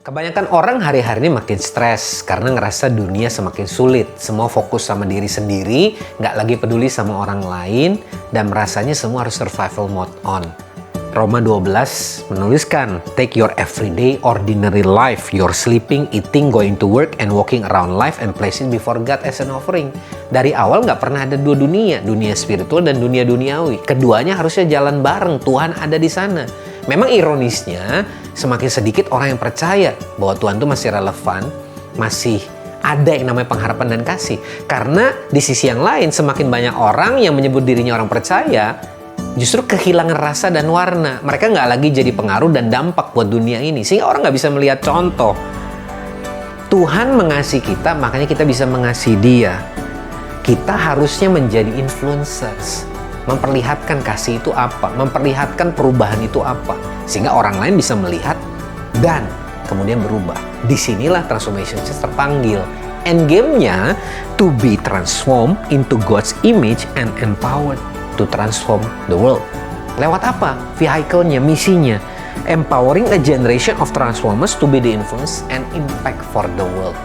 Kebanyakan orang hari-hari ini makin stres karena ngerasa dunia semakin sulit. Semua fokus sama diri sendiri, nggak lagi peduli sama orang lain, dan merasanya semua harus survival mode on. Roma 12 menuliskan, take your everyday ordinary life, your sleeping, eating, going to work, and walking around life and place it before God as an offering. Dari awal nggak pernah ada dua dunia, dunia spiritual dan dunia duniawi. Keduanya harusnya jalan bareng, Tuhan ada di sana. Memang ironisnya, semakin sedikit orang yang percaya bahwa Tuhan itu masih relevan, masih ada yang namanya pengharapan dan kasih. Karena di sisi yang lain, semakin banyak orang yang menyebut dirinya orang percaya, justru kehilangan rasa dan warna. Mereka nggak lagi jadi pengaruh dan dampak buat dunia ini. Sehingga orang nggak bisa melihat contoh. Tuhan mengasihi kita, makanya kita bisa mengasihi Dia. Kita harusnya menjadi influencers. Memperlihatkan kasih itu apa, memperlihatkan perubahan itu apa, sehingga orang lain bisa melihat dan kemudian berubah. Disinilah Transformation Church terpanggil. Endgame-nya to be transformed into God's image and empowered to transform the world. Lewat apa? Vehicle-nya, misinya. Empowering a generation of transformers to be the influence and impact for the world.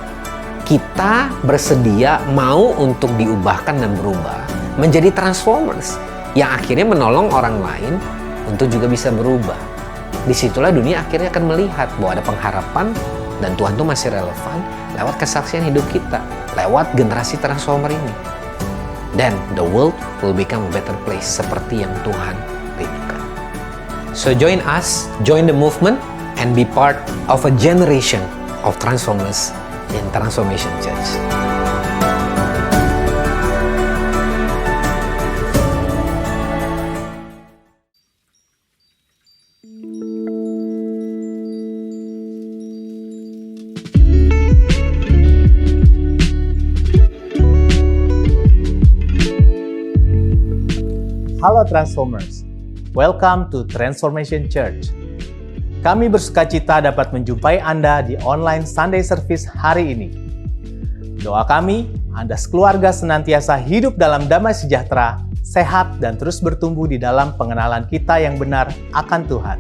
Kita bersedia mau untuk diubahkan dan berubah menjadi transformers yang akhirnya menolong orang lain untuk juga bisa berubah. Disitulah dunia akhirnya akan melihat bahwa ada pengharapan dan Tuhan itu masih relevan lewat kesaksian hidup kita, lewat generasi transformer ini. Then the world will become a better place seperti yang Tuhan rindukan. So join us, join the movement, and be part of a generation of transformers in Transformation Church. Halo Transformers, welcome to Transformation Church. Kami bersukacita dapat menjumpai Anda di online Sunday Service hari ini. Doa kami, Anda sekeluarga senantiasa hidup dalam damai sejahtera, sehat, dan terus bertumbuh di dalam pengenalan kita yang benar akan Tuhan.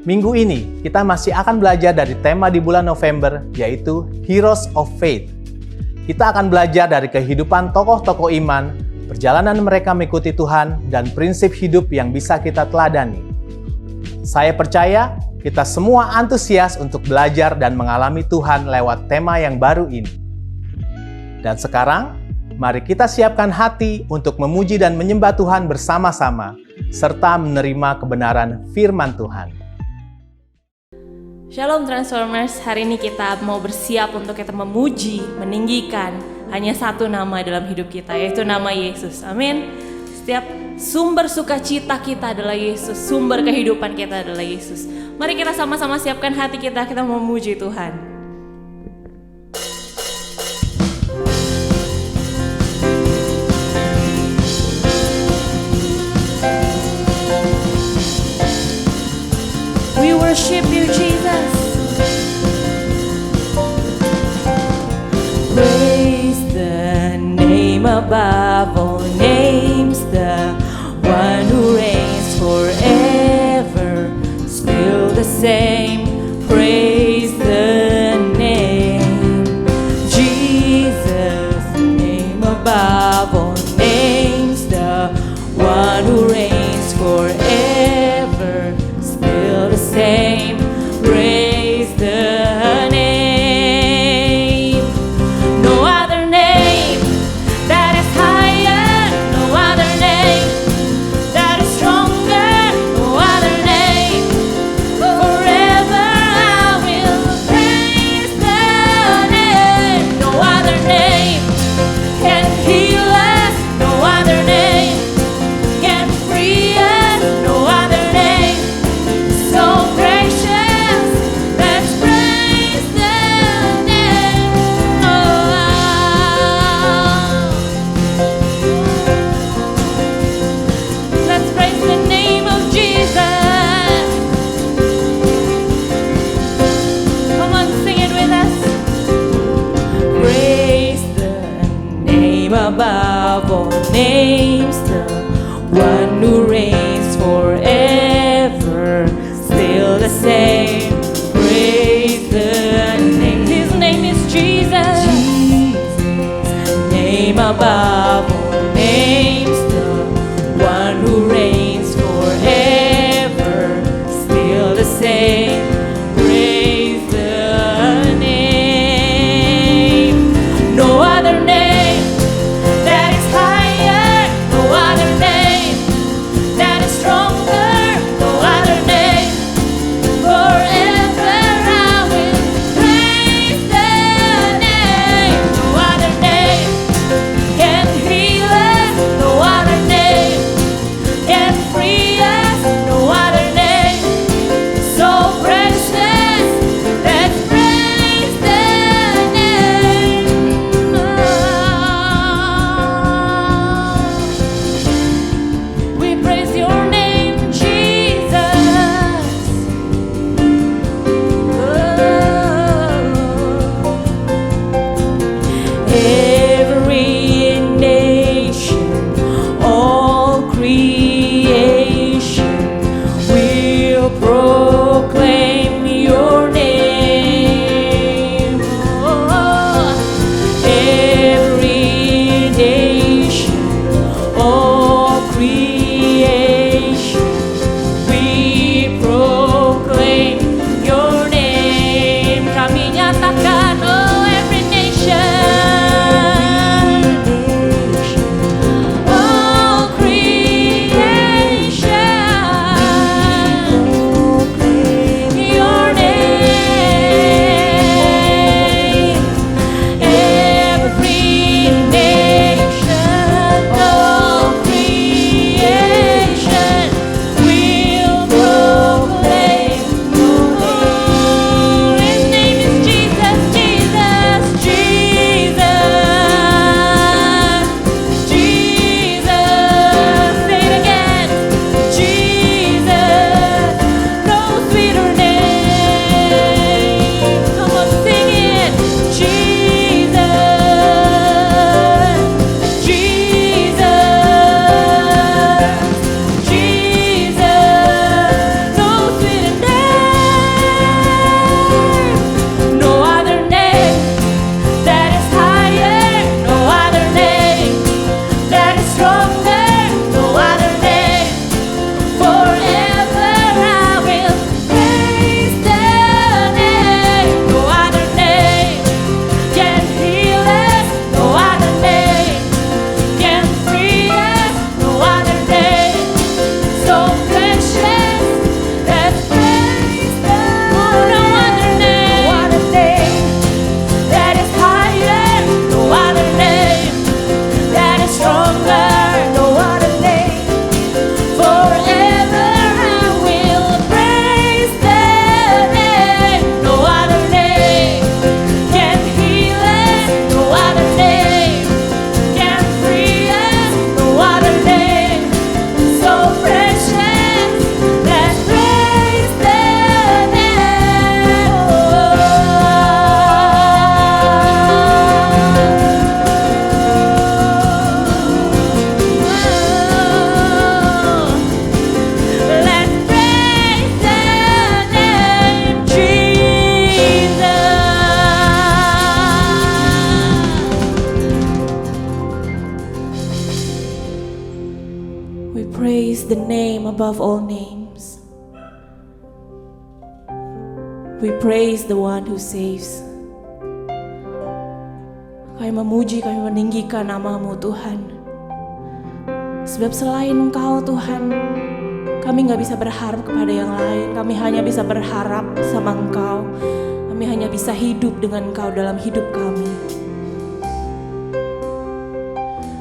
Minggu ini, kita masih akan belajar dari tema di bulan November, yaitu Heroes of Faith. Kita akan belajar dari kehidupan tokoh-tokoh iman, perjalanan mereka mengikuti Tuhan, dan prinsip hidup yang bisa kita teladani. Saya percaya kita semua antusias untuk belajar dan mengalami Tuhan lewat tema yang baru ini. Dan sekarang, mari kita siapkan hati untuk memuji dan menyembah Tuhan bersama-sama, serta menerima kebenaran firman Tuhan. Shalom Transformers, hari ini kita mau bersiap untuk kita memuji, meninggikan hanya satu nama dalam hidup kita, yaitu nama Yesus. Amin. Setiap sumber sukacita kita adalah Yesus, sumber kehidupan kita adalah Yesus. Mari kita sama-sama siapkan hati kita memuji Tuhan. We worship you, Jesus. Praise the name above all names, the one who reigns forever, still the same. Praise the name, Jesus, name above all names, the one who reigns forever, still the same. Praise the name. No other name that is higher, no other name that is stronger, no other name. Forever I will praise the name. No other name can heal us, no other name can free one who reigns forever, still the same. Praise the name. No other name that is higher, no other name that is stronger, no other name. Forever I will praise the name. No other name can heal us, no other name can free us, no other name so precious. Let's praise the name. We praise your name, Jesus. Every nation, all creation will proclaim your name. Every nation, all creation, we proclaim your name. Kami nyatakan, oh every nation, all creation, your name. Every nation, all creation will proclaim your name. His name is Jesus, Jesus, Jesus, Jesus. Say it again, Jesus. No sweeter name. Come on, sing it, Jesus, Jesus, Jesus. No sweeter name. No other name that is higher, no other name that is stronger, no other name. Forever I will praise the name. No other name can heal us, no other name can free us, no other name so precious. Let's praise the name. No other name that is higher, no other name that is stronger, no other name. Forever I will praise the name. No other name can heal us, no other name can free us, no other name so precious. Let's praise the name. Let's praise the name, Jesus. We praise the name above all names. We praise the one who saves. Kami memuji, kami meninggikan nama-Mu Tuhan. Sebab selain Engkau Tuhan, kami gak bisa berharap kepada yang lain. Kami hanya bisa berharap sama Engkau. Kami hanya bisa hidup dengan Engkau dalam hidup kami.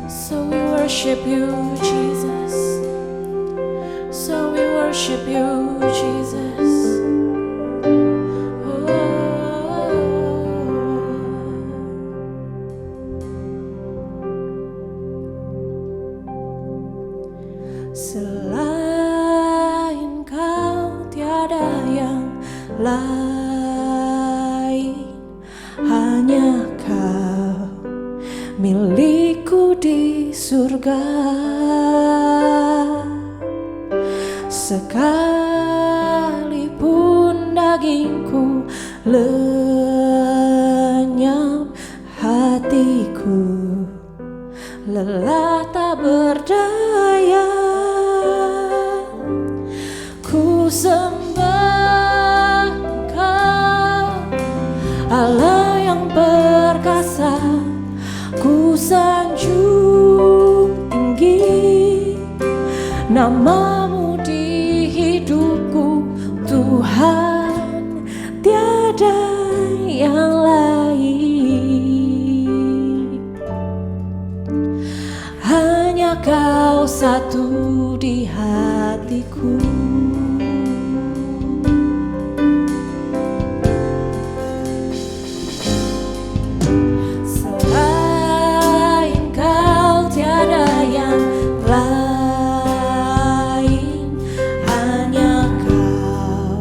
So we worship you, Jesus. So we worship you, Jesus. Selain Kau tiada yang lain, hanya Kau milikku di surga. Sekalipun dagingku lenyap, hatiku lelah tak berdaya. namamu di hidupku Tuhan, tiada yang lain. Hanya Kau satu di hatiku. Selain Kau tiada yang lain. Hanya Kau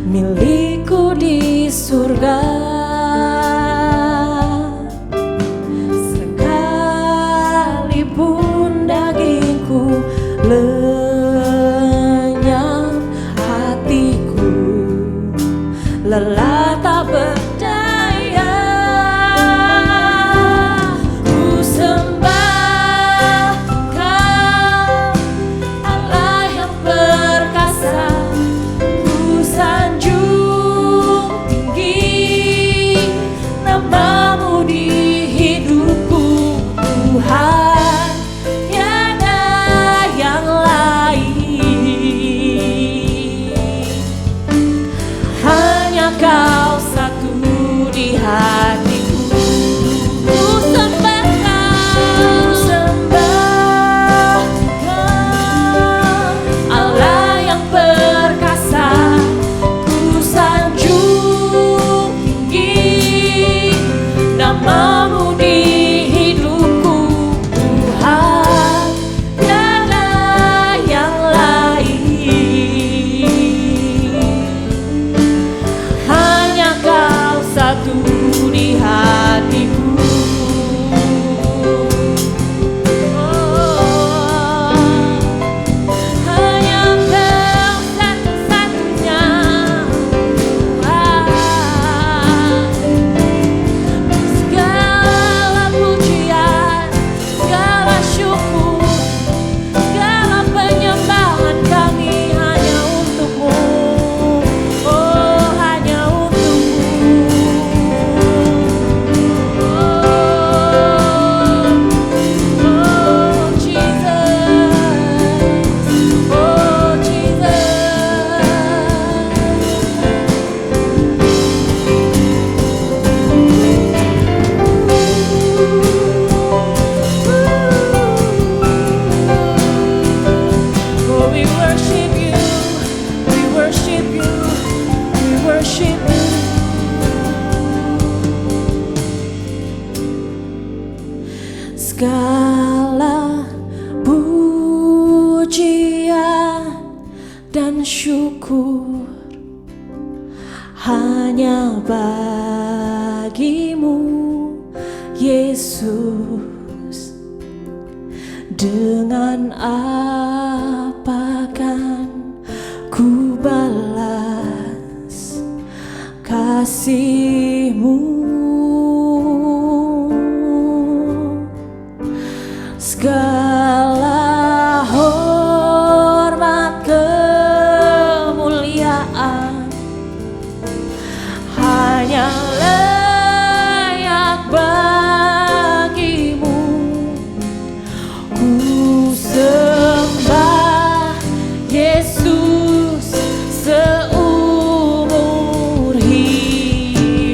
milikku di surga. Sekalipun dagingku lenyap, hatiku lelah tak berdaya. Ku sembah Kau, Allah yang perkasa. Ku sanjung tinggi namamu di hidupku Tuhan, tiada yang lain. Hanya Kau satu di hatiku. Ku sembah Kau, Allah yang perkasa. Ku sanjung tinggi namamu di hidupku Tuhan, tiada yang lain. Hanya Kau satu di hatiku. Hanya Kau satu-satunya Tuhan. Segala pujian, segala syukur, segala penyembahan kami hanya untuk-Mu. Oh, hanya untuk-Mu. Oh, Jesus. Oh, Jesus. Oh, we worship You, we worship You, we worship You. Segala pujian dan syukur hanya bagi-Mu, Yesus. Dengan apa kan ku balas kasih-Mu? Segala hormat kemuliaan hanya layak bagi-Mu. Ku sembah Yesus seumur hidup.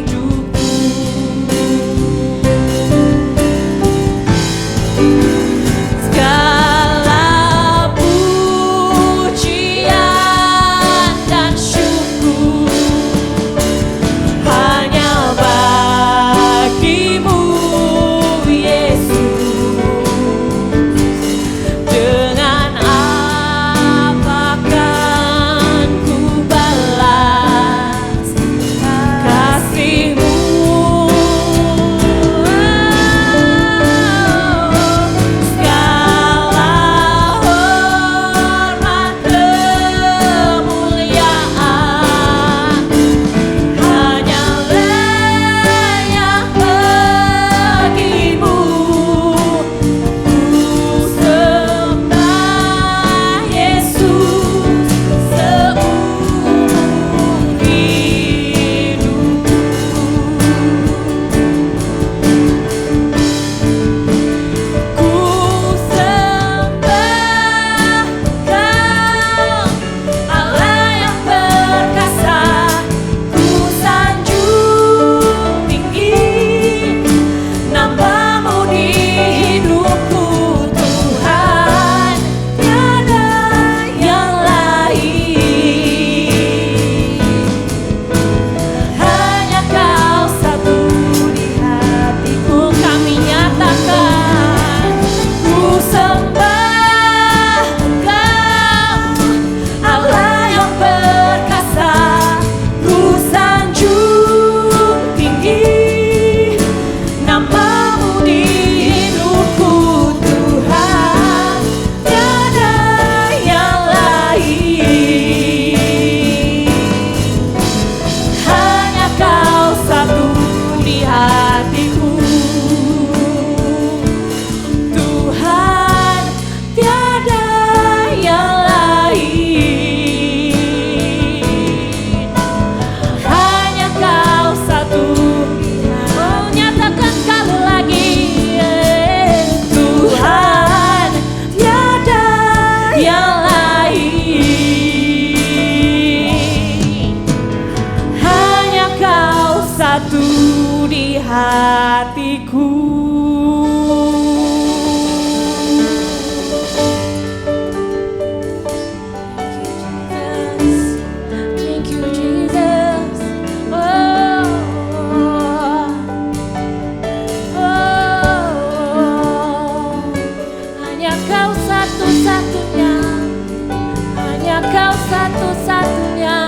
satu-satunya.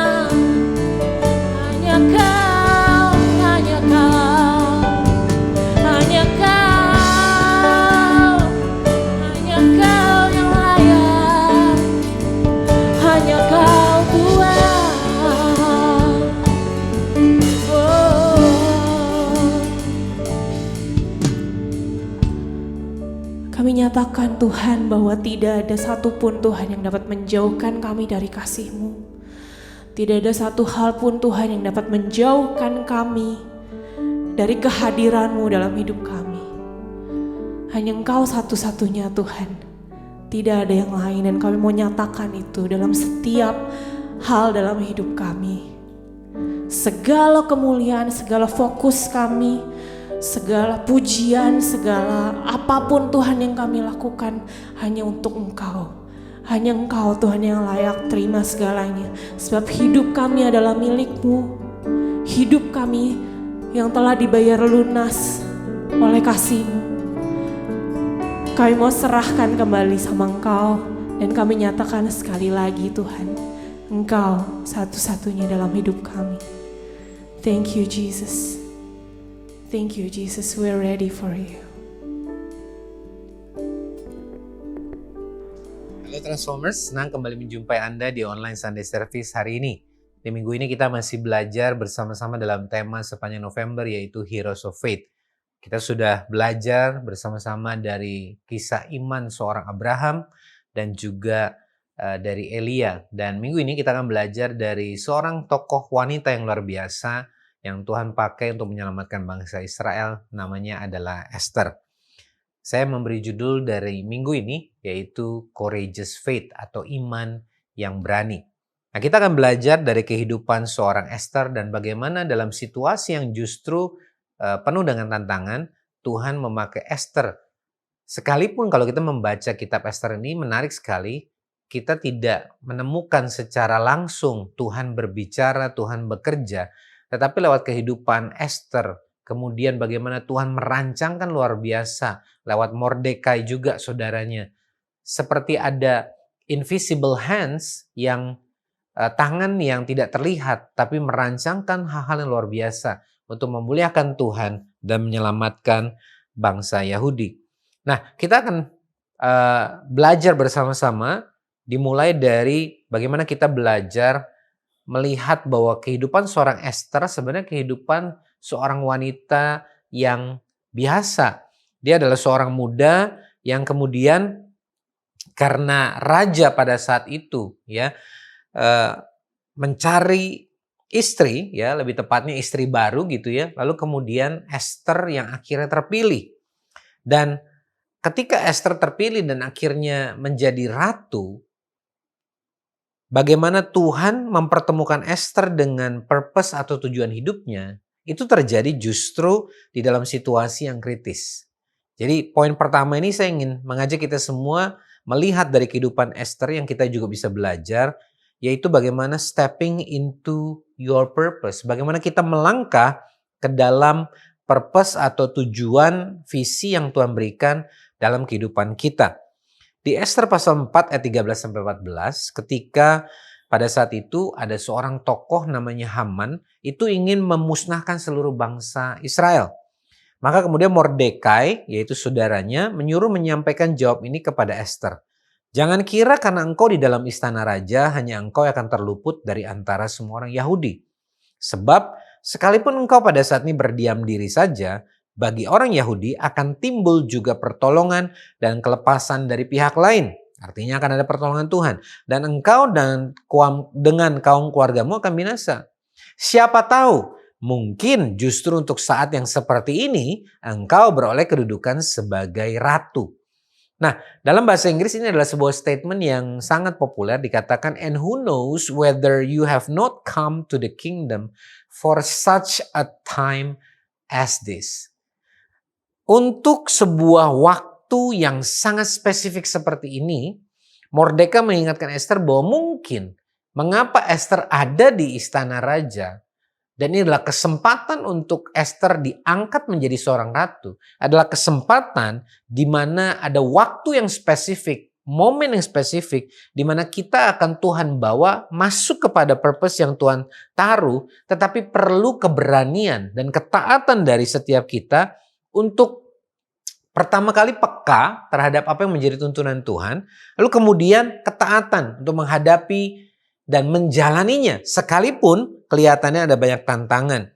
Hanya Kau, hanya Kau, hanya Kau, hanya Kau yang layak, hanya Kau Tuhan. Kami nyatakan Tuhan bahwa tidak ada satupun Tuhan yang dapat menjauhkan kami dari kasih-Mu. Tidak ada satu hal pun Tuhan yang dapat menjauhkan kami dari kehadiran-Mu dalam hidup kami. Hanya Engkau satu-satunya Tuhan. Tidak ada yang lain, dan kami mau nyatakan itu dalam setiap hal dalam hidup kami. Segala kemuliaan, segala fokus kami, segala pujian, segala apapun Tuhan yang kami lakukan hanya untuk Engkau. Hanya Engkau Tuhan yang layak terima segalanya. Sebab hidup kami adalah milik-Mu. Hidup kami yang telah dibayar lunas oleh kasih-Mu. Kami mau serahkan kembali sama Engkau. Dan kami nyatakan sekali lagi Tuhan, Engkau satu-satunya dalam hidup kami. Thank you Jesus. Thank you Jesus, we're ready for you. Halo Transformers, senang kembali menjumpai Anda di online Sunday Service hari ini. Di minggu ini kita masih belajar bersama-sama dalam tema sepanjang November, yaitu Heroes of Faith. Kita sudah belajar bersama-sama dari kisah iman seorang Abraham dan juga dari Elia. Dan minggu ini kita akan belajar dari seorang tokoh wanita yang luar biasa yang Tuhan pakai untuk menyelamatkan bangsa Israel, namanya adalah Esther. Saya memberi judul dari minggu ini yaitu Courageous Faith atau iman yang berani. Nah, kita akan belajar dari kehidupan seorang Esther dan bagaimana dalam situasi yang justru penuh dengan tantangan, Tuhan memakai Esther. Sekalipun kalau kita membaca kitab Esther ini menarik sekali, kita tidak menemukan secara langsung Tuhan berbicara, Tuhan bekerja, tetapi lewat kehidupan Esther, kemudian bagaimana Tuhan merancangkan luar biasa lewat Mordekai juga saudaranya. Seperti ada invisible hands yang tangan yang tidak terlihat tapi merancangkan hal-hal yang luar biasa untuk memuliakan Tuhan dan menyelamatkan bangsa Yahudi. Nah, kita akan belajar bersama-sama dimulai dari bagaimana kita belajar melihat bahwa kehidupan seorang Esther sebenarnya kehidupan seorang wanita yang biasa. Dia adalah seorang muda yang kemudian karena raja pada saat itu ya mencari istri, ya lebih tepatnya istri baru gitu ya. Lalu kemudian Esther yang akhirnya terpilih. Dan ketika Esther terpilih dan akhirnya menjadi ratu, bagaimana Tuhan mempertemukan Esther dengan purpose atau tujuan hidupnya, itu terjadi justru di dalam situasi yang kritis. Jadi poin pertama ini saya ingin mengajak kita semua melihat dari kehidupan Esther yang kita juga bisa belajar, yaitu bagaimana stepping into your purpose. Bagaimana kita melangkah ke dalam purpose atau tujuan visi yang Tuhan berikan dalam kehidupan kita. Di Esther pasal 4 ayat 13-14, ketika pada saat itu ada seorang tokoh namanya Haman, itu ingin memusnahkan seluruh bangsa Israel. Maka kemudian Mordekai, yaitu saudaranya, menyuruh menyampaikan jawab ini kepada Esther. Jangan kira karena engkau di dalam istana raja, hanya engkau yang akan terluput dari antara semua orang Yahudi. Sebab sekalipun engkau pada saat ini berdiam diri saja, bagi orang Yahudi akan timbul juga pertolongan dan kelepasan dari pihak lain. Artinya akan ada pertolongan Tuhan. Dan engkau dengan kaum keluargamu akan binasa. Siapa tahu, mungkin justru untuk saat yang seperti ini, engkau beroleh kedudukan sebagai ratu. Nah, dalam bahasa Inggris ini adalah sebuah statement yang sangat populer, dikatakan, and who knows whether you have not come to the kingdom for such a time as this. Untuk sebuah waktu yang sangat spesifik seperti ini, Mordekai mengingatkan Esther bahwa mungkin mengapa Esther ada di istana raja, dan ini adalah kesempatan untuk Esther diangkat menjadi seorang ratu, adalah kesempatan di mana ada waktu yang spesifik momen yang spesifik di mana kita akan Tuhan bawa masuk kepada purpose yang Tuhan taruh, tetapi perlu keberanian dan ketaatan dari setiap kita untuk pertama kali peka terhadap apa yang menjadi tuntunan Tuhan, lalu kemudian ketaatan untuk menghadapi dan menjalaninya sekalipun kelihatannya ada banyak tantangan.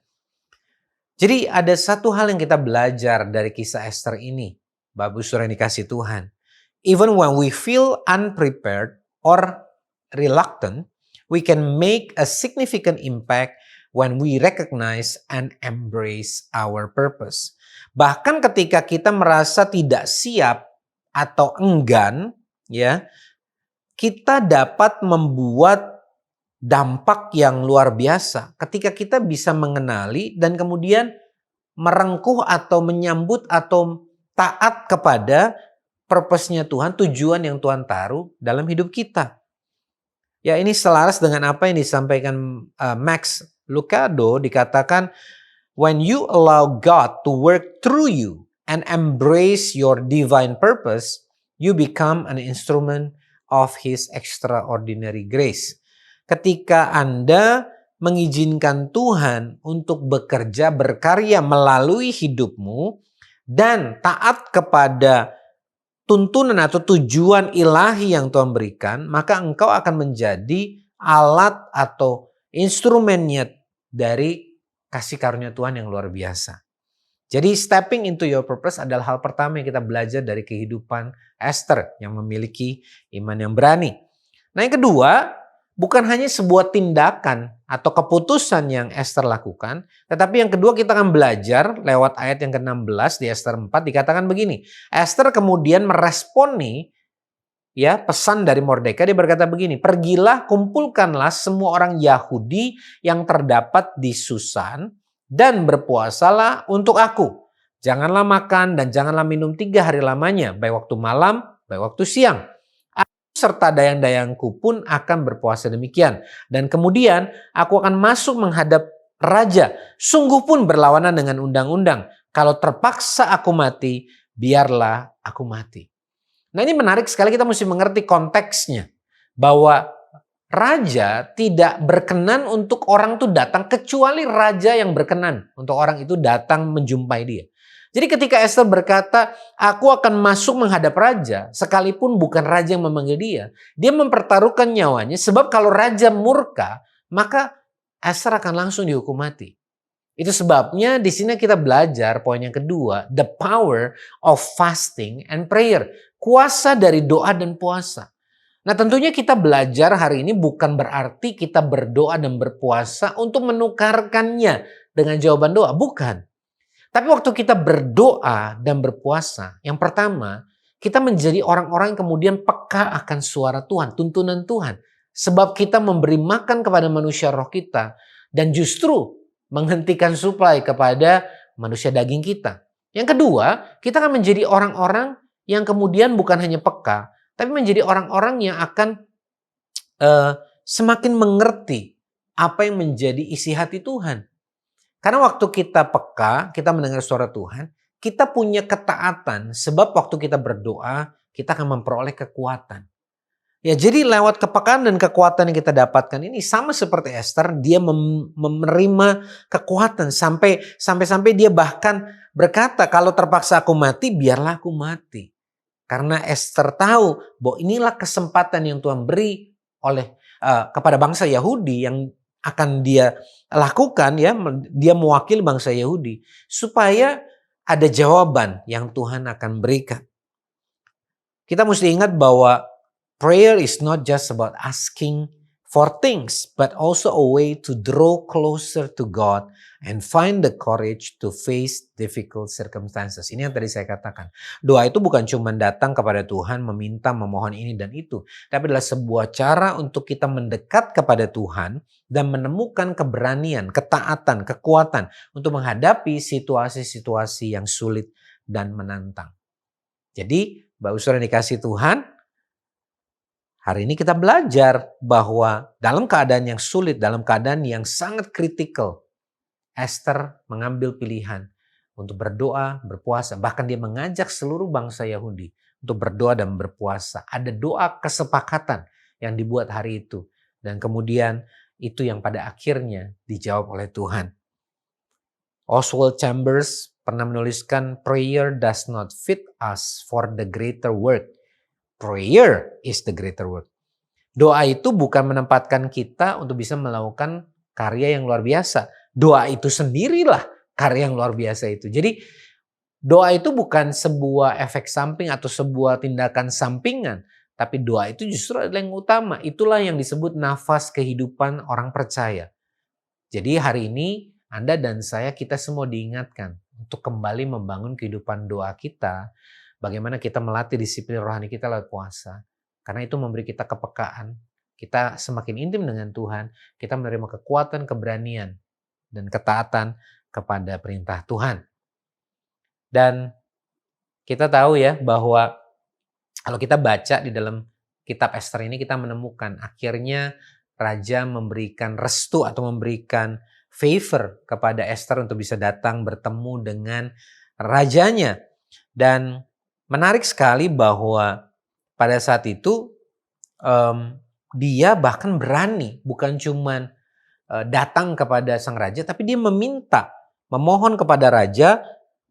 Jadi ada satu hal yang kita belajar dari kisah Esther ini, Bapak Ibu Saudara yang dikasih Tuhan. Even when we feel unprepared or reluctant, we can make a significant impact when we recognize and embrace our purpose. Bahkan ketika kita merasa tidak siap atau enggan, ya, kita dapat membuat dampak yang luar biasa ketika kita bisa mengenali dan kemudian merengkuh atau menyambut atau taat kepada purpose-nya Tuhan, tujuan yang Tuhan taruh dalam hidup kita. Ya, ini selaras dengan apa yang disampaikan Max Lucado, dikatakan, when you allow God to work through you and embrace your divine purpose, you become an instrument of His extraordinary grace. Ketika Anda mengizinkan Tuhan untuk bekerja, berkarya melalui hidupmu, dan taat kepada tuntunan atau tujuan ilahi yang Tuhan berikan, maka engkau akan menjadi alat atau instrumennya dari kasih karunia Tuhan yang luar biasa. Jadi stepping into your purpose adalah hal pertama yang kita belajar dari kehidupan Esther yang memiliki iman yang berani. Nah, yang kedua, bukan hanya sebuah tindakan atau keputusan yang Esther lakukan, tetapi yang kedua kita akan belajar lewat ayat yang ke-16 di Esther 4 dikatakan begini. Esther kemudian meresponi ya pesan dari Mordekai, dia berkata begini, pergilah kumpulkanlah semua orang Yahudi yang terdapat di Susan dan berpuasalah untuk aku. Janganlah makan dan janganlah minum 3 hari lamanya, baik waktu malam, baik waktu siang. Serta dayang-dayangku pun akan berpuasa demikian. Dan kemudian aku akan masuk menghadap raja. Sungguh pun berlawanan dengan undang-undang. Kalau terpaksa aku mati, biarlah aku mati. Nah, ini menarik sekali, kita mesti mengerti konteksnya. Bahwa raja tidak berkenan untuk orang itu datang, kecuali raja yang berkenan untuk orang itu datang menjumpai dia. Jadi ketika Esther berkata, aku akan masuk menghadap raja, sekalipun bukan raja yang memanggil dia mempertaruhkan nyawanya, sebab kalau raja murka, maka Esther akan langsung dihukum mati. Itu sebabnya di sini kita belajar poin yang kedua, the power of fasting and prayer. Kuasa dari doa dan puasa. Nah, tentunya kita belajar hari ini bukan berarti kita berdoa dan berpuasa untuk menukarkannya dengan jawaban doa, bukan. Tapi waktu kita berdoa dan berpuasa, yang pertama, kita menjadi orang-orang yang kemudian peka akan suara Tuhan, tuntunan Tuhan. Sebab kita memberi makan kepada manusia roh kita dan justru menghentikan suplai kepada manusia daging kita. Yang kedua, kita akan menjadi orang-orang yang kemudian bukan hanya peka, tapi menjadi orang-orang yang akan semakin mengerti apa yang menjadi isi hati Tuhan. Karena waktu kita peka, kita mendengar suara Tuhan, kita punya ketaatan. Sebab waktu kita berdoa, kita akan memperoleh kekuatan. Ya, jadi lewat kepekaan dan kekuatan yang kita dapatkan ini sama seperti Esther, dia menerima kekuatan sampai dia bahkan berkata, kalau terpaksa aku mati, biarlah aku mati. Karena Esther tahu bahwa inilah kesempatan yang Tuhan beri oleh kepada bangsa Yahudi yang akan dia lakukan, ya, dia mewakili bangsa Yahudi supaya ada jawaban yang Tuhan akan berikan. Kita mesti ingat bahwa prayer is not just about asking for things, but also a way to draw closer to God and find the courage to face difficult circumstances. Ini yang tadi saya katakan. Doa itu bukan cuma datang kepada Tuhan, meminta, memohon ini dan itu. Tapi adalah sebuah cara untuk kita mendekat kepada Tuhan dan menemukan keberanian, ketaatan, kekuatan untuk menghadapi situasi-situasi yang sulit dan menantang. Jadi, Bapak Ibu Saudara dikasih Tuhan, hari ini kita belajar bahwa dalam keadaan yang sulit, dalam keadaan yang sangat kritikal, Esther mengambil pilihan untuk berdoa, berpuasa. Bahkan dia mengajak seluruh bangsa Yahudi untuk berdoa dan berpuasa. Ada doa kesepakatan yang dibuat hari itu. Dan kemudian itu yang pada akhirnya dijawab oleh Tuhan. Oswald Chambers pernah menuliskan, prayer does not fit us for the greater work. Prayer is the greater work. Doa itu bukan menempatkan kita untuk bisa melakukan karya yang luar biasa. Doa itu sendirilah karya yang luar biasa itu. Jadi doa itu bukan sebuah efek samping atau sebuah tindakan sampingan. Tapi doa itu justru adalah yang utama. Itulah yang disebut nafas kehidupan orang percaya. Jadi hari ini Anda dan saya, kita semua diingatkan untuk kembali membangun kehidupan doa kita. Bagaimana kita melatih disiplin rohani kita lewat puasa. Karena itu memberi kita kepekaan. Kita semakin intim dengan Tuhan. Kita menerima kekuatan, keberanian, dan ketaatan kepada perintah Tuhan. Dan kita tahu ya bahwa kalau kita baca di dalam kitab Ester ini, kita menemukan akhirnya Raja memberikan restu atau memberikan favor kepada Ester untuk bisa datang bertemu dengan rajanya. Dan menarik sekali bahwa pada saat itu dia bahkan berani, bukan cuman datang kepada sang raja, tapi dia memohon kepada raja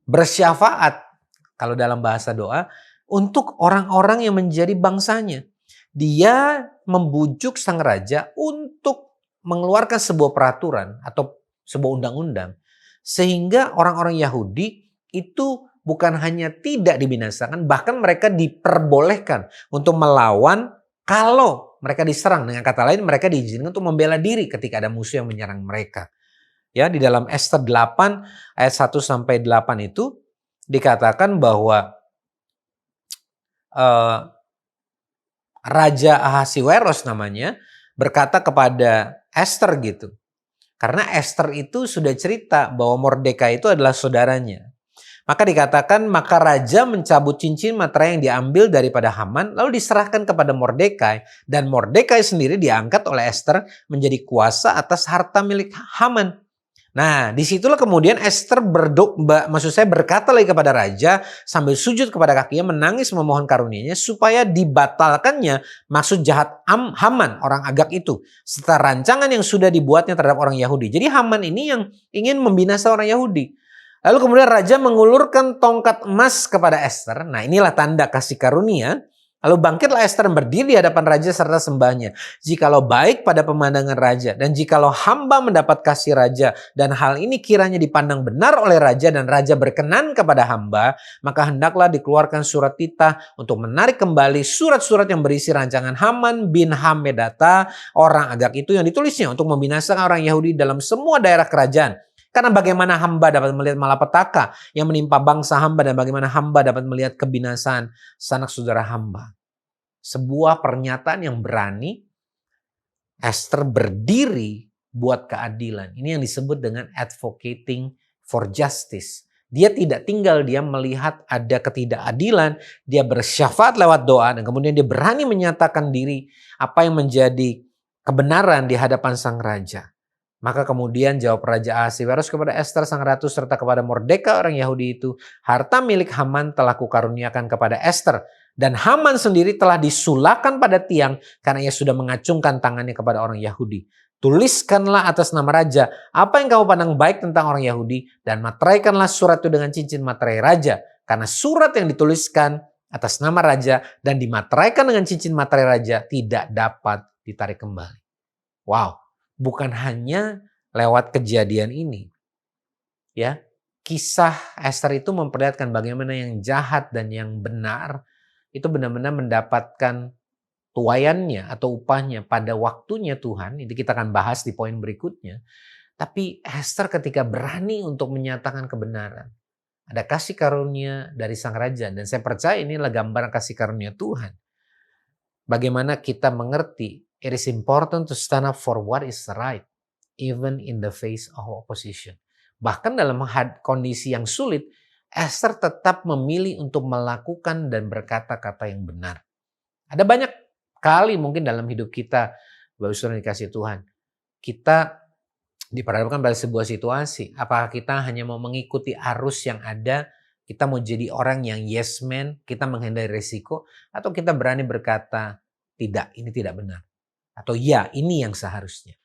bersyafaat, kalau dalam bahasa doa, untuk orang-orang yang menjadi bangsanya. Dia membujuk sang raja untuk mengeluarkan sebuah peraturan atau sebuah undang-undang, sehingga orang-orang Yahudi itu bukan hanya tidak dibinasakan, bahkan mereka diperbolehkan untuk melawan kalau mereka diserang. Dengan kata lain, mereka diizinkan untuk membela diri ketika ada musuh yang menyerang mereka. Ya, di dalam Ester 8 ayat 1 sampai 8 itu dikatakan bahwa Raja Ahasiweros namanya berkata kepada Ester gitu. Karena Ester itu sudah cerita bahwa Mordekai itu adalah saudaranya. Maka dikatakan, maka raja mencabut cincin materai yang diambil daripada Haman lalu diserahkan kepada Mordekai, dan Mordekai sendiri diangkat oleh Ester menjadi kuasa atas harta milik Haman. Nah, disitulah kemudian Ester berkata lagi kepada raja sambil sujud kepada kakinya, menangis memohon karunia-Nya supaya dibatalkannya maksud jahat Haman orang Agag itu serta rancangan yang sudah dibuatnya terhadap orang Yahudi. Jadi Haman ini yang ingin membinasa orang Yahudi. Lalu kemudian raja mengulurkan tongkat emas kepada Ester. Nah, inilah tanda kasih karunia. Lalu bangkitlah Ester berdiri di hadapan raja serta sembahnya. Jikalau baik pada pemandangan raja, dan jikalau hamba mendapat kasih raja, dan hal ini kiranya dipandang benar oleh raja, dan raja berkenan kepada hamba, maka hendaklah dikeluarkan surat titah untuk menarik kembali surat-surat yang berisi rancangan Haman bin Hammedata, orang Agag itu, yang ditulisnya untuk membinasakan orang Yahudi dalam semua daerah kerajaan. Karena bagaimana hamba dapat melihat malapetaka yang menimpa bangsa hamba, dan bagaimana hamba dapat melihat kebinasaan sanak saudara hamba. Sebuah pernyataan yang berani. Ester berdiri buat keadilan. Ini yang disebut dengan advocating for justice. Dia tidak tinggal diam melihat ada ketidakadilan. Dia bersyafaat lewat doa, dan kemudian dia berani menyatakan diri apa yang menjadi kebenaran di hadapan sang raja. Maka kemudian jawab Raja Ahasiweros kepada Ester sang ratu serta kepada Mordekai orang Yahudi itu, harta milik Haman telah kukaruniakan kepada Ester, dan Haman sendiri telah disulakan pada tiang karena ia sudah mengacungkan tangannya kepada orang Yahudi. Tuliskanlah atas nama raja apa yang kamu pandang baik tentang orang Yahudi, dan materaikanlah surat itu dengan cincin materai raja, karena surat yang dituliskan atas nama raja dan dimateraikan dengan cincin materai raja tidak dapat ditarik kembali. Wow. Bukan hanya lewat kejadian ini. Ya, kisah Ester itu memperlihatkan bagaimana yang jahat dan yang benar itu benar-benar mendapatkan tuaiannya atau upahnya pada waktunya Tuhan. Itu kita akan bahas di poin berikutnya. Tapi Ester ketika berani untuk menyatakan kebenaran, ada kasih karunia dari sang raja, dan saya percaya inilah gambaran kasih karunia Tuhan. Bagaimana kita mengerti, it is important to stand up for what is right, even in the face of opposition. Bahkan dalam kondisi yang sulit, Ester tetap memilih untuk melakukan dan berkata-kata yang benar. Ada banyak kali mungkin dalam hidup kita, Bapak Saudara dikasih Tuhan, kita diperhadapkan pada sebuah situasi. Apakah kita hanya mau mengikuti arus yang ada, Kita mau jadi orang yang yes man, kita menghindari risiko, atau kita berani berkata, tidak, ini tidak benar. Atau ya, ini yang seharusnya.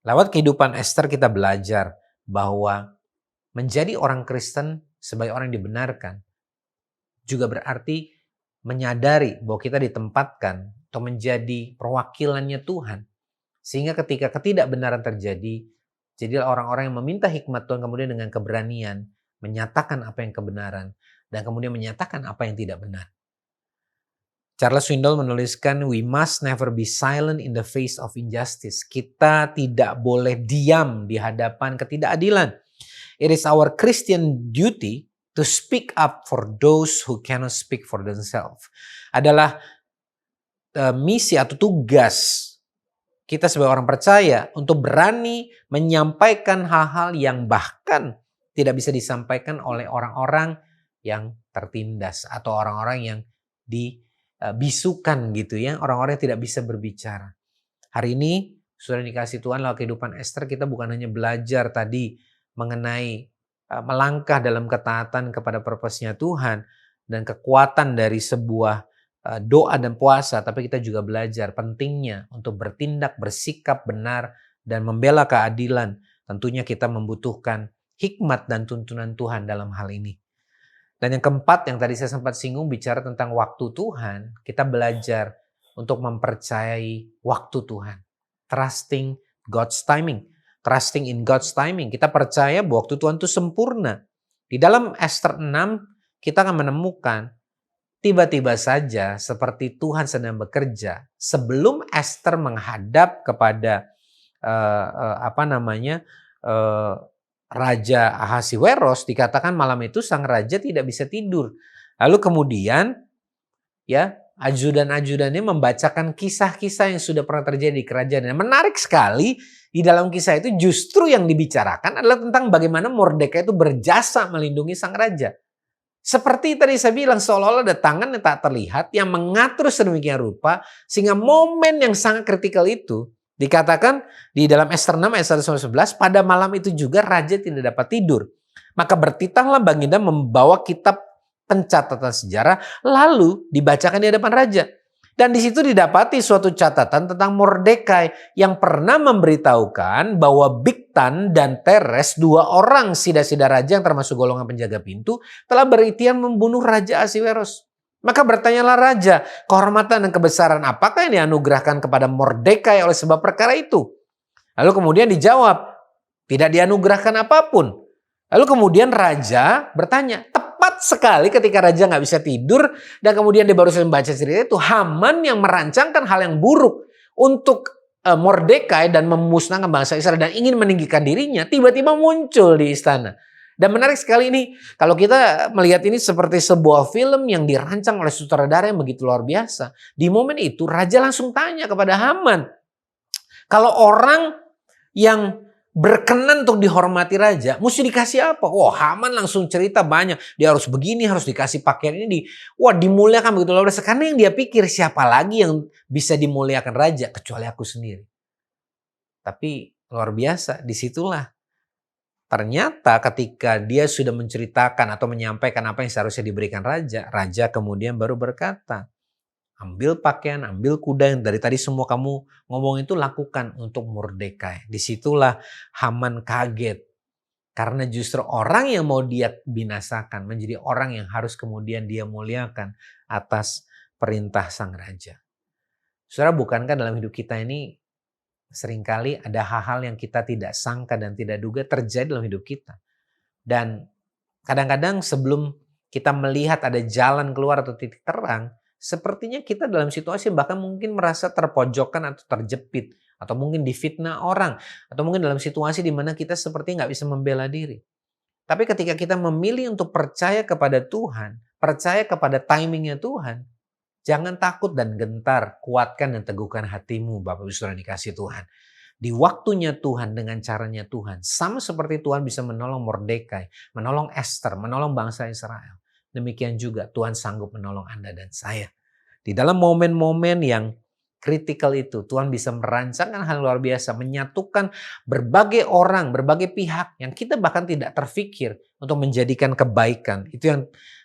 Lewat kehidupan Esther kita belajar bahwa menjadi orang Kristen sebagai orang yang dibenarkan juga berarti menyadari bahwa kita ditempatkan atau menjadi perwakilannya Tuhan. Sehingga ketika ketidakbenaran terjadi, jadilah orang-orang yang meminta hikmat Tuhan kemudian dengan keberanian menyatakan apa yang kebenaran dan kemudian menyatakan apa yang tidak benar. Charles Swindoll menuliskan, we must never be silent in the face of injustice. Kita tidak boleh diam di hadapan ketidakadilan. It is our Christian duty to speak up for those who cannot speak for themselves. Adalah misi atau tugas kita sebagai orang percaya untuk berani menyampaikan hal-hal yang bahkan tidak bisa disampaikan oleh orang-orang yang tertindas atau orang-orang yang dibisukan gitu ya, orang-orang yang tidak bisa berbicara. Hari ini sudah dikasih Tuhan lewat kehidupan Esther, kita bukan hanya belajar tadi mengenai melangkah dalam ketaatan kepada purpose-nya Tuhan dan kekuatan dari sebuah doa dan puasa, tapi kita juga belajar pentingnya untuk bertindak, bersikap benar dan membela keadilan. Tentunya kita membutuhkan hikmat dan tuntunan Tuhan dalam hal ini. Dan yang keempat yang tadi saya sempat singgung bicara tentang waktu Tuhan, kita belajar untuk mempercayai waktu Tuhan. Trusting God's timing. Trusting in God's timing. Kita percaya bahwa waktu Tuhan itu sempurna. Di dalam Esther 6 kita akan menemukan tiba-tiba saja seperti Tuhan sedang bekerja sebelum Esther menghadap kepada Raja Ahasiweros, dikatakan malam itu sang raja tidak bisa tidur. Lalu kemudian ya ajudan-ajudannya membacakan kisah-kisah yang sudah pernah terjadi di kerajaan. Dan menarik sekali di dalam kisah itu justru yang dibicarakan adalah tentang bagaimana Mordekai itu berjasa melindungi sang raja. Seperti tadi saya bilang, seolah-olah ada tangan yang tak terlihat yang mengatur sedemikian rupa sehingga momen yang sangat kritikal itu dikatakan di dalam Esther 6 ayat 1-11, pada malam itu juga raja tidak dapat tidur. Maka bertitahlah Baginda membawa kitab pencatatan sejarah lalu dibacakan di hadapan raja. Dan di situ didapati suatu catatan tentang Mordekai yang pernah memberitahukan bahwa Bigtan dan Teres, dua orang sida-sida raja yang termasuk golongan penjaga pintu, telah berikhtiar membunuh Raja Ahasiweros. Maka bertanyalah raja, kehormatan dan kebesaran apakah yang dianugerahkan kepada Mordekai oleh sebab perkara itu? Lalu kemudian dijawab, tidak dianugerahkan apapun. Lalu kemudian raja bertanya, tepat sekali ketika raja nggak bisa tidur dan kemudian dia baru saja membaca cerita itu, Haman yang merancangkan hal yang buruk untuk Mordekai dan memusnahkan bangsa Israel dan ingin meninggikan dirinya, tiba-tiba muncul di istana. Dan menarik sekali ini, kalau kita melihat ini seperti sebuah film yang dirancang oleh sutradara yang begitu luar biasa. Di momen itu raja langsung tanya kepada Haman, kalau orang yang berkenan untuk dihormati raja, mesti dikasih apa? Wah, Haman langsung cerita banyak. Dia harus begini, harus dikasih pakaian ini. Wah, dimuliakan begitu luar biasa. Karena yang dia pikir, siapa lagi yang bisa dimuliakan raja kecuali aku sendiri. Tapi luar biasa, disitulah ternyata ketika dia sudah menceritakan atau menyampaikan apa yang seharusnya diberikan raja, raja kemudian baru berkata, ambil pakaian, ambil kuda yang dari tadi semua kamu ngomong itu lakukan untuk Mordekai. Disitulah Haman kaget. Karena justru orang yang mau dia binasakan menjadi orang yang harus kemudian dia muliakan atas perintah sang raja. Saudara, bukankah dalam hidup kita ini seringkali ada hal-hal yang kita tidak sangka dan tidak duga terjadi dalam hidup kita. Dan kadang-kadang sebelum kita melihat ada jalan keluar atau titik terang, sepertinya kita dalam situasi bahkan mungkin merasa terpojokkan atau terjepit. Atau mungkin difitnah orang. Atau mungkin dalam situasi di mana kita seperti nggak bisa membela diri. Tapi ketika kita memilih untuk percaya kepada Tuhan, percaya kepada timingnya Tuhan, jangan takut dan gentar, kuatkan dan teguhkan hatimu Bapak Ibu Saudara dikasih Tuhan. Di waktunya Tuhan dengan caranya Tuhan. Sama seperti Tuhan bisa menolong Mordekai, menolong Esther, menolong bangsa Israel. Demikian juga Tuhan sanggup menolong Anda dan saya. Di dalam momen-momen yang kritikal itu. Tuhan bisa merancangkan hal luar biasa, menyatukan berbagai orang, berbagai pihak yang kita bahkan tidak terfikir untuk menjadikan kebaikan. Itu yang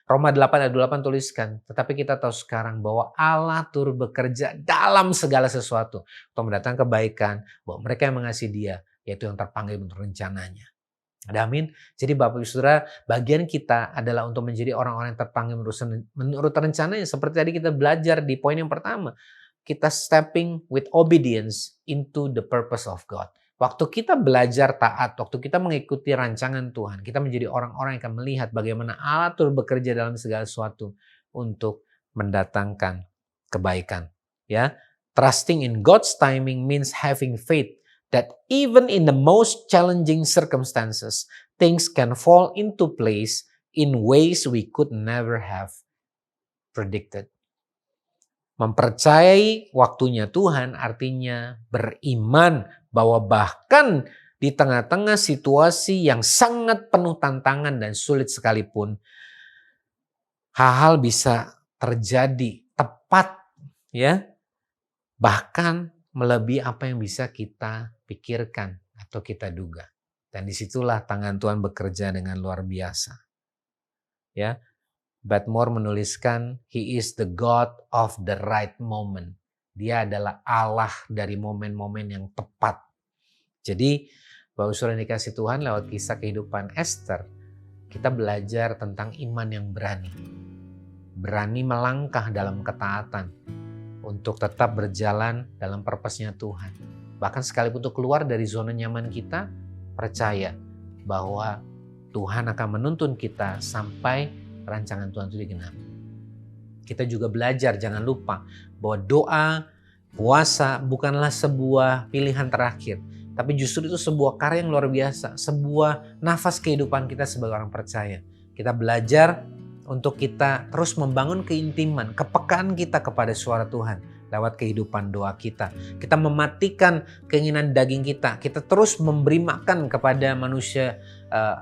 Roma 8 ayat 28 tuliskan. Tetapi kita tahu sekarang bahwa Allah turut bekerja dalam segala sesuatu untuk mendatangkan kebaikan, bahwa mereka yang mengasihi Dia, yaitu yang terpanggil menurut rencananya. Ada amin. Jadi Bapak Ibu Saudara, bagian kita adalah untuk menjadi orang-orang yang terpanggil menurut rencananya. Seperti tadi kita belajar di poin yang pertama. Kita stepping with obedience into the purpose of God. Waktu kita belajar taat, waktu kita mengikuti rancangan Tuhan, kita menjadi orang-orang yang akan melihat bagaimana Allah turut bekerja dalam segala sesuatu untuk mendatangkan kebaikan. Ya, trusting in God's timing means having faith that even in the most challenging circumstances, things can fall into place in ways we could never have predicted. Mempercayai waktunya Tuhan artinya beriman bahwa bahkan di tengah-tengah situasi yang sangat penuh tantangan dan sulit sekalipun, hal-hal bisa terjadi tepat, ya, bahkan melebihi apa yang bisa kita pikirkan atau kita duga. Dan disitulah tangan Tuhan bekerja dengan luar biasa. Ya, Batmore menuliskan, He is the God of the right moment. Dia adalah Allah dari momen-momen yang tepat. Jadi, Bapak Saudara yang dikasih Tuhan, lewat kisah kehidupan Esther, kita belajar tentang iman yang berani. Berani melangkah dalam ketaatan untuk tetap berjalan dalam purpose-nya Tuhan. Bahkan sekalipun untuk keluar dari zona nyaman kita, percaya bahwa Tuhan akan menuntun kita sampai rancangan Tuhan itu digenapi. Kita juga belajar, jangan lupa bahwa doa, puasa bukanlah sebuah pilihan terakhir, tapi justru itu sebuah karya yang luar biasa, sebuah nafas kehidupan kita sebagai orang percaya. Kita belajar untuk kita terus membangun keintiman, kepekaan kita kepada suara Tuhan lewat kehidupan doa kita. Kita mematikan keinginan daging kita. Kita terus memberi makan kepada manusia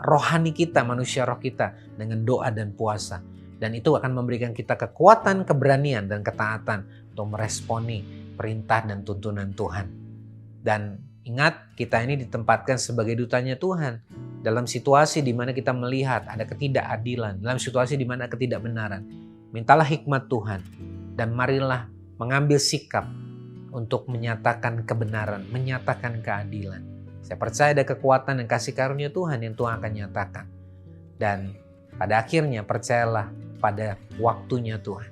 rohani kita, manusia roh kita dengan doa dan puasa. Dan itu akan memberikan kita kekuatan, keberanian, dan ketaatan untuk meresponi perintah dan tuntunan Tuhan. Dan ingat, kita ini ditempatkan sebagai dutanya Tuhan. Dalam situasi di mana kita melihat ada ketidakadilan, dalam situasi di mana ketidakbenaran, mintalah hikmat Tuhan dan marilah mengambil sikap untuk menyatakan kebenaran, menyatakan keadilan. Saya percaya ada kekuatan dan kasih karunia Tuhan yang Tuhan akan nyatakan. Dan pada akhirnya percayalah pada waktunya Tuhan.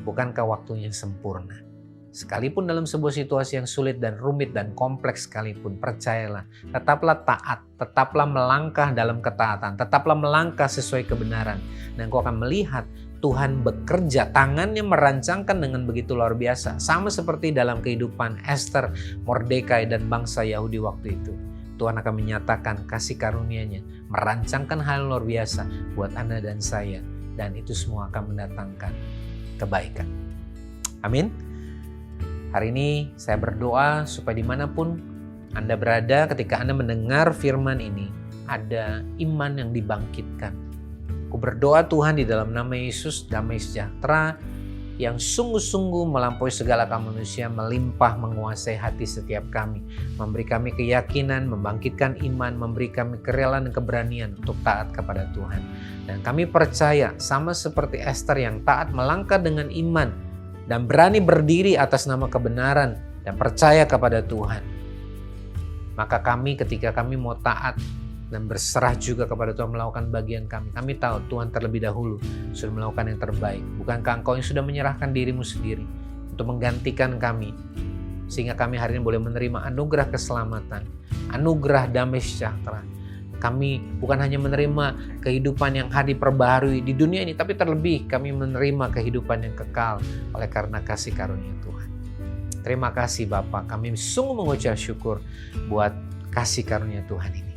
Bukankah waktunya sempurna? Sekalipun dalam sebuah situasi yang sulit dan rumit dan kompleks sekalipun, percayalah, tetaplah taat, tetaplah melangkah dalam ketaatan, tetaplah melangkah sesuai kebenaran. Dan kau akan melihat Tuhan bekerja, tangannya merancangkan dengan begitu luar biasa. Sama seperti dalam kehidupan Esther, Mordekai, dan bangsa Yahudi waktu itu. Tuhan akan menyatakan kasih karunia-Nya, merancangkan hal luar biasa buat Anda dan saya. Dan itu semua akan mendatangkan kebaikan. Amin. Hari ini saya berdoa supaya dimanapun Anda berada, ketika Anda mendengar firman ini, ada iman yang dibangkitkan. Aku berdoa Tuhan di dalam nama Yesus, damai sejahtera yang sungguh-sungguh melampaui segala akal manusia, melimpah menguasai hati setiap kami. Memberi kami keyakinan, membangkitkan iman, memberi kami kerelaan dan keberanian untuk taat kepada Tuhan. Dan kami percaya sama seperti Esther yang taat melangkah dengan iman dan berani berdiri atas nama kebenaran dan percaya kepada Tuhan. Maka kami ketika kami mau taat dan berserah juga kepada Tuhan melakukan bagian kami. Kami tahu Tuhan terlebih dahulu sudah melakukan yang terbaik. Bukankah Engkau yang sudah menyerahkan dirimu sendiri untuk menggantikan kami. Sehingga kami hari ini boleh menerima anugerah keselamatan, anugerah damai sejahtera. Kami bukan hanya menerima kehidupan yang diperbaharui di dunia ini, tapi terlebih kami menerima kehidupan yang kekal oleh karena kasih karunia Tuhan. Terima kasih Bapa, kami sungguh mengucap syukur buat kasih karunia Tuhan ini.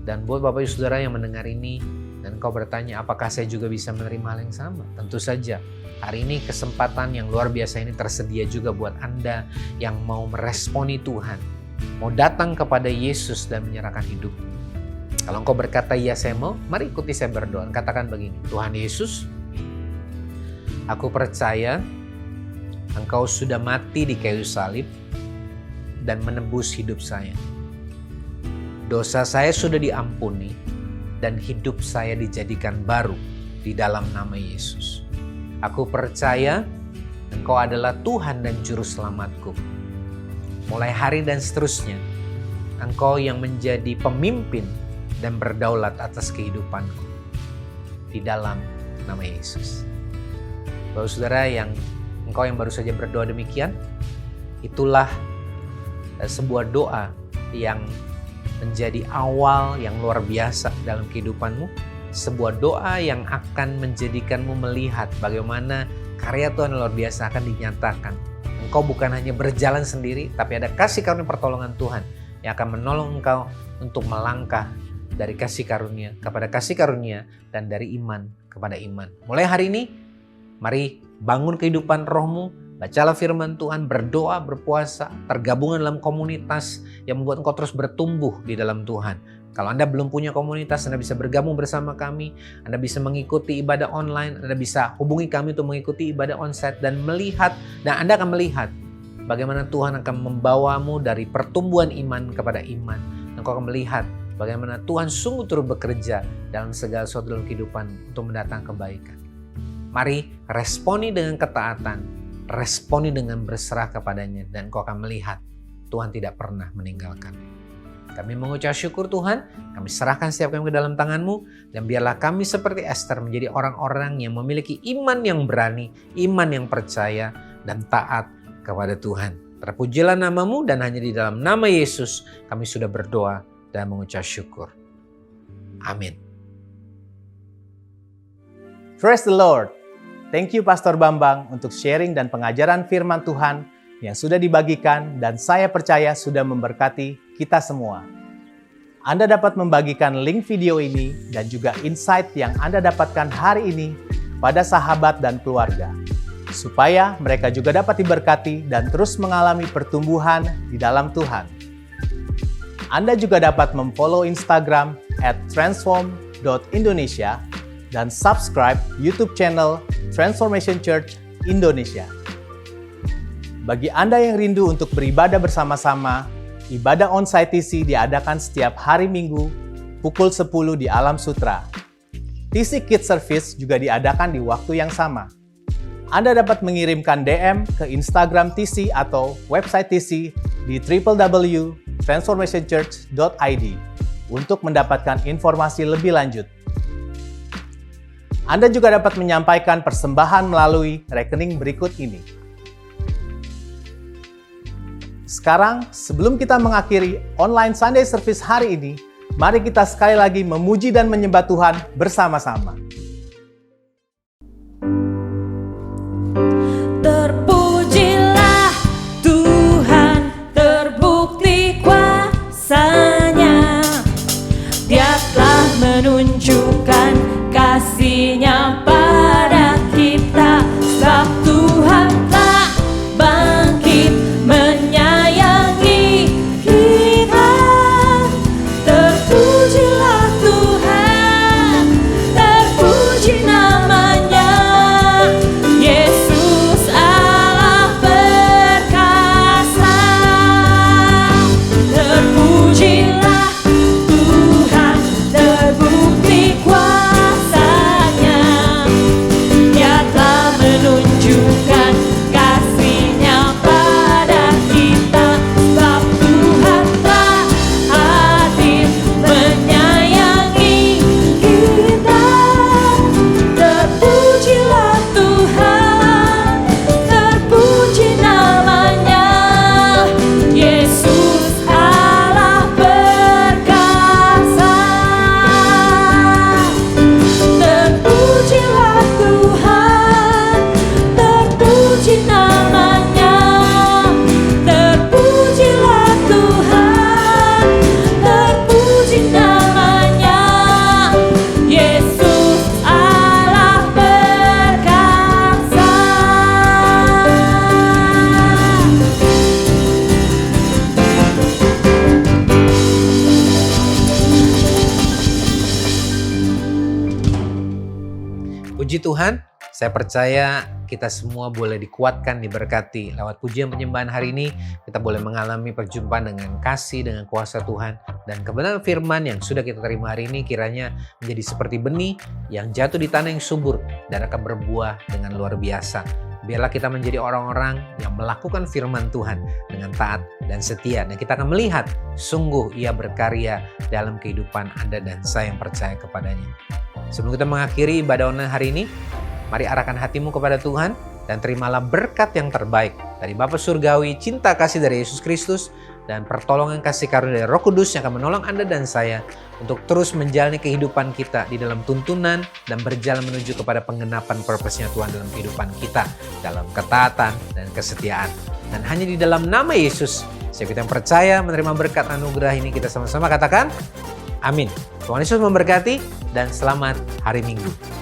Dan buat Bapak Ibu Saudara yang mendengar ini dan kau bertanya apakah saya juga bisa menerima hal yang sama? Tentu saja. Hari ini kesempatan yang luar biasa ini tersedia juga buat Anda yang mau meresponi Tuhan. Mau datang kepada Yesus dan menyerahkan hidup. Kalau engkau berkata iya saya mau, mari ikuti saya berdoa. Katakan begini, Tuhan Yesus, aku percaya Engkau sudah mati di kayu salib dan menebus hidup saya. Dosa saya sudah diampuni dan hidup saya dijadikan baru di dalam nama Yesus. Aku percaya Engkau adalah Tuhan dan Juru Selamatku. Mulai hari dan seterusnya, Engkau yang menjadi pemimpin dan berdaulat atas kehidupanku. Di dalam nama Yesus. Bapak saudara engkau yang baru saja berdoa demikian, itulah sebuah doa yang menjadi awal yang luar biasa dalam kehidupanmu. Sebuah doa yang akan menjadikanmu melihat bagaimana karya Tuhan luar biasa akan dinyatakan. Engkau bukan hanya berjalan sendiri, tapi ada kasih karunia pertolongan Tuhan yang akan menolong engkau untuk melangkah dari kasih karunia kepada kasih karunia dan dari iman kepada iman. Mulai hari ini, mari bangun kehidupan rohmu, bacalah firman Tuhan, berdoa, berpuasa, tergabung dalam komunitas yang membuat engkau terus bertumbuh di dalam Tuhan. Kalau Anda belum punya komunitas, Anda bisa bergabung bersama kami, Anda bisa mengikuti ibadah online, Anda bisa hubungi kami untuk mengikuti ibadah onsite dan Anda akan melihat bagaimana Tuhan akan membawamu dari pertumbuhan iman kepada iman. Engkau akan melihat bagaimana Tuhan sungguh turut bekerja dalam segala sesuatu dalam kehidupan untuk mendatangkan kebaikan. Mari responi dengan ketaatan, responi dengan berserah kepadanya, dan kau akan melihat Tuhan tidak pernah meninggalkan. Kami mengucap syukur Tuhan, kami serahkan setiap kami ke dalam tangan-Mu, dan biarlah kami seperti Esther menjadi orang-orang yang memiliki iman yang berani, iman yang percaya, dan taat kepada Tuhan. Terpujilah nama-Mu, dan hanya di dalam nama Yesus kami sudah berdoa dan mengucap syukur. Amin. Praise the Lord. Thank you Pastor Bambang untuk sharing dan pengajaran firman Tuhan yang sudah dibagikan dan saya percaya sudah memberkati kita semua. Anda dapat membagikan link video ini dan juga insight yang Anda dapatkan hari ini pada sahabat dan keluarga, supaya mereka juga dapat diberkati dan terus mengalami pertumbuhan di dalam Tuhan. Anda juga dapat memfollow Instagram @transform.indonesia dan subscribe YouTube channel Transformation Church Indonesia. Bagi Anda yang rindu untuk beribadah bersama-sama, ibadah onsite TC diadakan setiap hari Minggu pukul 10 di Alam Sutra. TC Kids Service juga diadakan di waktu yang sama. Anda dapat mengirimkan DM ke Instagram TC atau website TC di www.transformationchurch.id untuk mendapatkan informasi lebih lanjut. Anda juga dapat menyampaikan persembahan melalui rekening berikut ini. Sekarang, sebelum kita mengakhiri online Sunday Service hari ini, mari kita sekali lagi memuji dan menyembah Tuhan bersama-sama. Terpujilah Tuhan, terbukti kuasa-Nya. Dia telah menunjukkan kasih-Nya pada kita. Sebab Tuhan tak bangkit menyayangi kita. Terpujilah Tuhan, terpuji nama-Nya. Yesus Allah perkasa. Terpujilah Tuhan, terbukti kuasa-Nya. Dia telah menunjukkan kasih-Nya pada kita. Sebab Tuhan telah hadir menyayangi kita. Terpujilah Tuhan, terpuji nama-Nya. Yesus Allah perkasa. Terpujilah Tuhan, terpuji nama-Nya. Terpujilah Tuhan, terpuji nama-Nya. Yesus Allah perkasa. Puji Tuhan, Saya percaya kita semua boleh dikuatkan, diberkati. Lewat pujian penyembahan hari ini, kita boleh mengalami perjumpaan dengan kasih, dengan kuasa Tuhan. Dan kebenaran firman yang sudah kita terima hari ini kiranya menjadi seperti benih yang jatuh di tanah yang subur dan akan berbuah dengan luar biasa. Biarlah kita menjadi orang-orang yang melakukan firman Tuhan dengan taat dan setia. Dan kita akan melihat sungguh Ia berkarya dalam kehidupan Anda dan saya yang percaya kepadanya. Sebelum kita mengakhiri ibadah online hari ini, mari arahkan hatimu kepada Tuhan dan terimalah berkat yang terbaik dari Bapa Surgawi, cinta kasih dari Yesus Kristus, dan pertolongan kasih karunia dari Roh Kudus yang akan menolong Anda dan saya untuk terus menjalani kehidupan kita di dalam tuntunan dan berjalan menuju kepada penggenapan purpose-nya Tuhan dalam kehidupan kita, dalam ketaatan dan kesetiaan. Dan hanya di dalam nama Yesus, setiap kita yang percaya menerima berkat anugerah ini, kita sama-sama katakan, amin. Tuhan Yesus memberkati dan selamat hari Minggu.